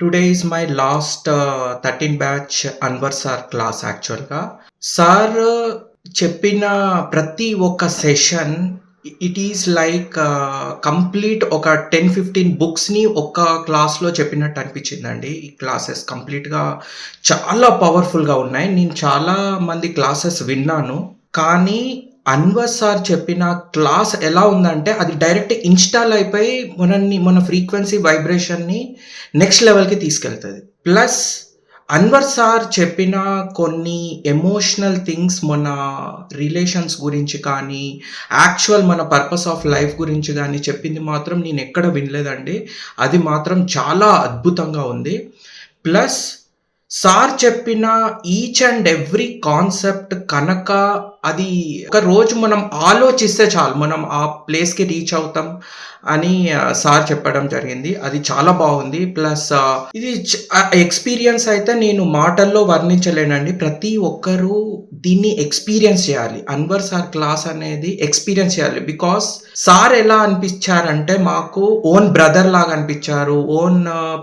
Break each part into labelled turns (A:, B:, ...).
A: Today is my last 13 batch Anwar sir class యాక్చువల్‌గా. Sir చెప్పిన ప్రతి ఒక్క session it is like complete ఒక 10, 15 బుక్స్‌ని ఒక్క క్లాస్‌లో చెప్పినట్టు అనిపించిందండి. ఈ క్లాసెస్ కంప్లీట్‌గా చాలా పవర్‌ఫుల్‌గా ఉన్నాయి. నేను చాలా మంది క్లాసెస్ విన్నాను. కానీ అన్వర్ సార్ చెప్పిన క్లాస్ ఎలా ఉందంటే అది డైరెక్ట్ ఇన్‌స్టాల్ అయిపోయి మన ఫ్రీక్వెన్సీ వైబ్రేషన్‌ని నెక్స్ట్ లెవెల్‌కి తీసుకెళ్తది. ప్లస్ అన్వర్ సార్ చెప్పిన కొన్ని ఎమోషనల్ థింగ్స్ మన రిలేషన్స్ గురించి కానీ, యాక్చువల్ మన పర్పస్ ఆఫ్ లైఫ్ గురించి గానీ చెప్పింది మాత్రం నేనెక్కడ వినలేదండి. అది మాత్రం చాలా అద్భుతంగా ఉంది. ప్లస్ సార్ చెప్పిన ఈచ్ అండ్ ఎవ్రీ కాన్సెప్ట్ కనక అది ఒక రోజు మనం ఆలోచిస్తే చాలు. మనం ఆ ప్లేస్‌కి రీచ్ అవుతాం అని సార్ చెప్పడం జరిగింది. అది చాలా బాగుంది. ప్లస్ ఇది ఎక్స్‌పీరియన్స్ అయితే నేను మాటల్లో వర్ణించలేనండి. ప్రతి ఒక్కరు దీన్ని ఎక్స్‌పీరియన్స్ చేయాలి. అన్వర్ సార్ క్లాస్ అనేది ఎక్స్‌పీరియన్స్ చేయాలి. బికాజ్ సార్ ఎలా అనిపించారంటే మాకు ఓన్ బ్రదర్ లాగా అనిపించారు.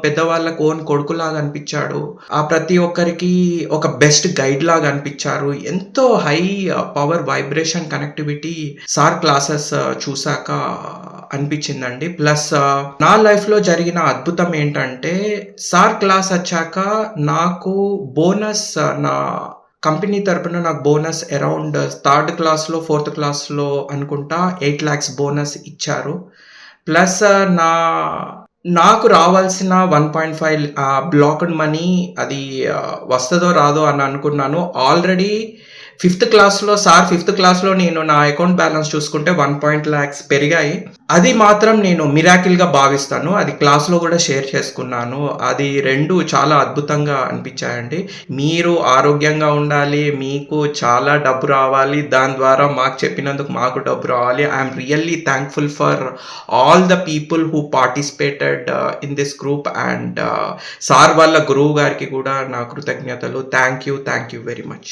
A: పెద్దవాళ్ళకి ఓన్ కొడుకులాగా అనిపించాడు. ప్రతి ఒక్కరికి ఒక బెస్ట్ గైడ్ లాగా అనిపించారు. ఎంతో high power vibration connectivity sir classes చూసాక అనిపించిందండి. ప్లస్ నా లైఫ్‌లో జరిగిన అద్భుతం ఏంటంటే సార్ క్లాస్ వచ్చాక నాకు బోనస్ నా కంపెనీ తరపున నాకు బోనస్ అరౌండ్ థర్డ్ క్లాస్‌లో, ఫోర్త్ క్లాస్‌లో అనుకుంటా 8,00,000 బోనస్ ఇచ్చారు. ప్లస్ నా నాకు రావాల్సిన 1.5 బ్లాక్డ్ మనీ అది వస్తదో రాదో అని అనుకున్నాను. ఆల్రెడీ ఫిఫ్త్ క్లాస్‌లో నేను నా అకౌంట్ బ్యాలెన్స్ చూసుకుంటే 1 పెరిగాయి. అది మాత్రం నేను మిరాకిల్‌గా భావిస్తాను. అది క్లాస్‌లో గూడా షేర్ చేసుకున్నాను. అది 2 చాలా అద్భుతంగా అనిపించాయండి. మీరు ఆరోగ్యంగా ఉండాలి. మీకు చాలా డబ్బు రావాలి. దాని ద్వారా మాకు చెప్పినందుకు మాకు డబ్బు రావాలి. I am really thankful for all the people who participated in this group and sir వాళ్ళ గురువు గారికి కూడా నా కృతజ్ఞతలు. Thank you very much.